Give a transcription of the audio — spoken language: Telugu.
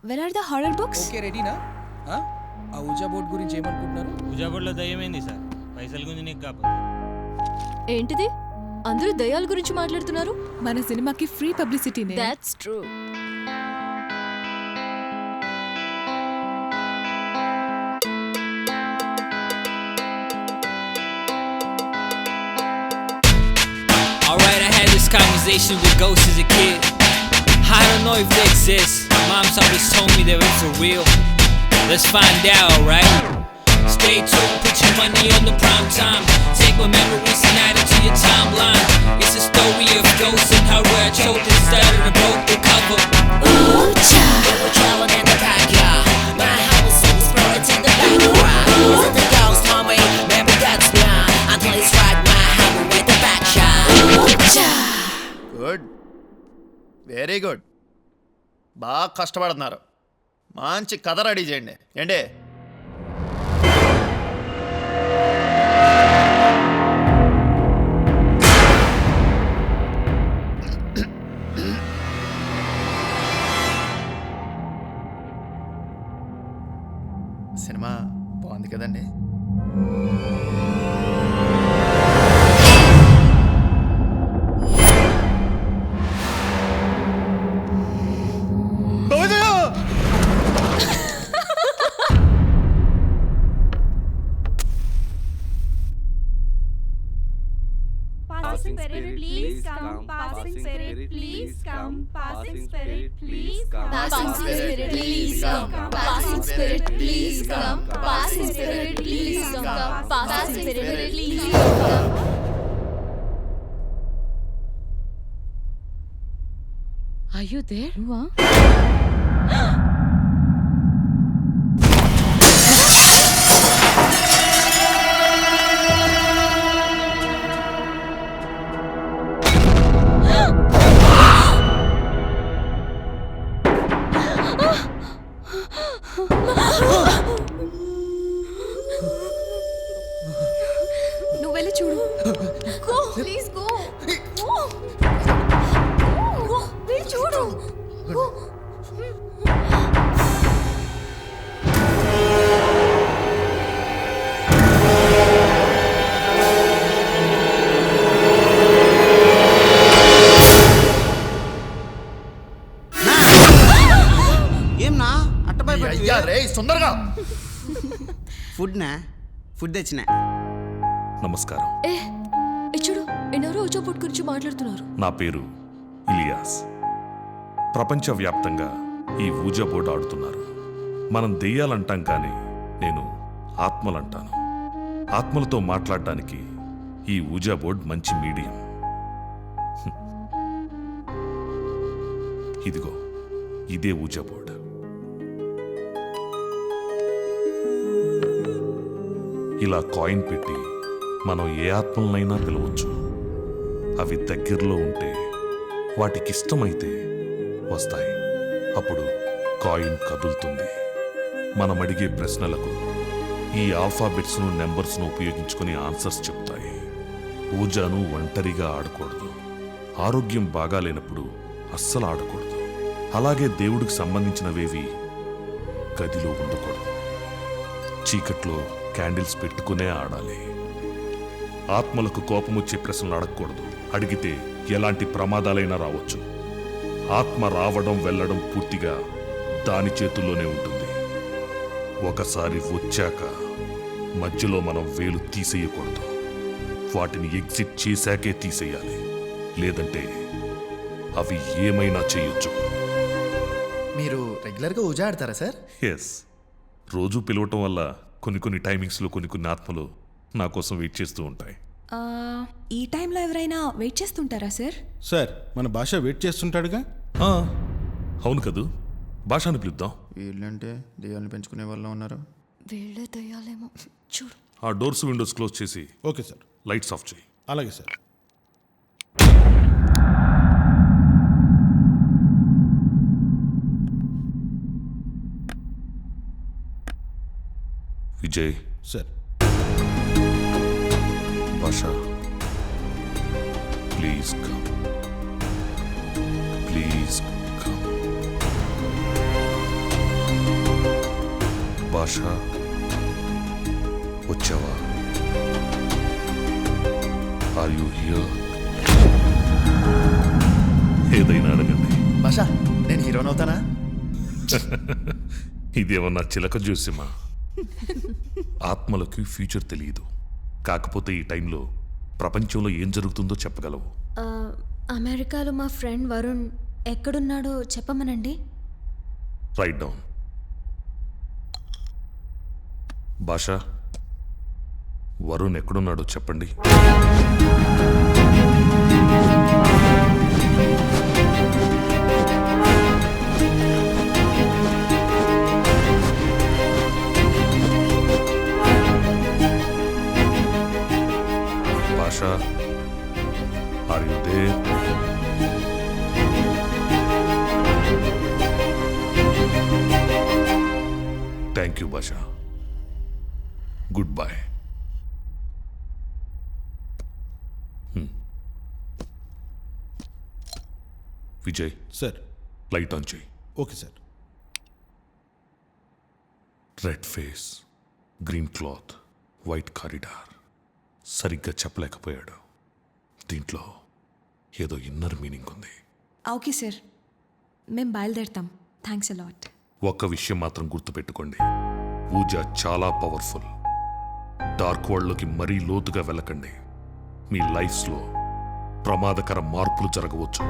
Where are the horror books? Okay రెడీనా? ఆ ఊజా బోర్డ్ గురించి ఏమనుకుంటున్నారు? పూజా బోర్డులో దయ్యమైంది సార్, పైసల గురించి నీకు కాకపోతే. ఏంటిది? అందరూ దయ్యాల గురించి మాట్లాడుతున్నారు. మన సినిమాకి ఫ్రీ పబ్లిసిటీనే. That's true. Alright, I had this conversation with ghosts as a kid. I don't know if they exist. Mom's always told me they were for real. Let's find out, right? Stay tuned, put your money on the prime time. Take my memories and add it to your timeline. It's a story of ghosts and how I choked and started and broke the cover. Ooh, child. We're traveling in the backyard. My house is buried in the background. Is it the ghost, mommy? Maybe that's not. Until it's right my hammer with the back shot. Ooh, child. Good, very good. బాగా కష్టపడుతున్నారు. మంచి కథ రెడీ చేయండి. ఏంటి సినిమా బాగుంది కదండి? Passing spirit, please come. Passing spirit, please come. Passing spirit, please come. Passing spirit, please come. Passing spirit, please come. Passing spirit, please come. Passing spirit, please come. Are you there? నువ్వు వెళ్ళి చూడు. Go please go. గో వెళ్ళి చూడు. గో. ఏమన్నా అట్టపై అయ్యా రే సుందరగా ఫుడ్ తెచ్చిన. నమస్కారం. చూడు ఎన్నోరో ఊచోపుట్ గురించి మాట్లాడుతున్నారు. నా పేరు ఇలియాస్. ప్రపంచవ్యాప్తంగా ఈ ఊజా బోర్డు ఆడుతున్నారు. మనం దెయ్యాలంటాం కానీ నేను ఆత్మలంటాను. ఆత్మలతో మాట్లాడడానికి ఈ ఊజా బోర్డ్ మంచి మీడియం. ఇదిగో ఇదే ఊజా బోర్డు. ఇలా కాయిన్ పెట్టి మనం ఏ ఆత్మలనైనా పిలవచ్చు. అవి దగ్గరలో ఉంటే వాటికిష్టమైతే వస్తాయి. అప్పుడు కాయిన్ కదులుతుంది. మనం అడిగే ప్రశ్నలకు ఈ ఆల్ఫాబెట్స్ను నెంబర్స్ను ఉపయోగించుకుని ఆన్సర్స్ చెప్తాయి. ఊజాను ఒంటరిగా ఆడకూడదు. ఆరోగ్యం బాగాలేనప్పుడు అస్సలు ఆడకూడదు. అలాగే దేవుడికి సంబంధించినవేవి గదిలో ఉండకూడదు. చీకట్లో క్యాండిల్స్ పెట్టుకునే ఆడాలి. ఆత్మలకు కోపమొచ్చే ప్రశ్నలు అడగకూడదు. అడిగితే ఎలాంటి ప్రమాదాలైనా రావచ్చు. ఆత్మ రావడం వెళ్ళడం పూర్తిగా దాని చేతుల్లోనే ఉంటుంది. ఒకసారి వచ్చాక మధ్యలో మనం వేలు తీసేయకూడదు. వాటిని ఎగ్జిట్ చేశాకే తీసేయాలి. లేదంటే అవి ఏమైనా చేయొచ్చు. మీరు రెగ్యులర్గా ఊజా ఆడతారా సార్? ఎస్. రోజు పిలవటం వల్ల కొన్ని టైమింగ్స్లో కొన్ని ఆత్మలు నా కోసం వెయిట్ చేస్తూ ఉంటాయి. ఈ టైంలో ఎవరైనా వెయిట్ చేస్తుంటారా సార్? సార్ మన భాష వెయిట్ చేస్తుంటాడుగా. అవును కదూ, భాషను పిలుద్దాం. వీళ్ళంటే దెయ్యాలను పెంచుకునే వాళ్ళు ఉన్నారు. వీళ్ళే దయ్యాలేమో. చూడు. ఆ డోర్స్ విండోస్ క్లోజ్ చేసి ఓకే సార్. లైట్స్ ఆఫ్ చేయి. అలాగే sir. Vijay. Sir. Basha please come. Please come. Basha వచ్చావా? Are you here? ఏదైనా అడగండి. భాష, నేను హీరోని అవుతానా? ఇదేమన్నా చిలక చూసిమా? ఆత్మలకి ఫ్యూచర్ తెలియదు. కాకపోతే ఈ టైంలో ప్రపంచంలో ఏం జరుగుతుందో చెప్పగలవు. అమెరికాలో మా ఫ్రెండ్ వరుణ్ ఎక్కడున్నాడో చెప్పమనండి. Write down. భాష, వరుణ్ ఎక్కడున్నాడో చెప్పండి. Basha, are you there? Thank you Basha. Goodbye. Vijay, sir. Light on చేయి. Okay sir. Red face, green cloth, white corridor. సరిగ్గా చెప్పలేకపోయాడు. దీంట్లో ఏదో ఇన్నర్ మీనింగ్ ఉంది. ఓకే సార్, మేము బయలుదేరుతాం. Thanks a lot. ఒక్క విషయం మాత్రం గుర్తుపెట్టుకోండి, ఊజా చాలా పవర్ఫుల్. డార్క్ వరల్డ్లోకి మరీ లోతుగా వెళ్ళకండి. మీ లైఫ్స్లో ప్రమాదకర మార్పులు జరగవచ్చు.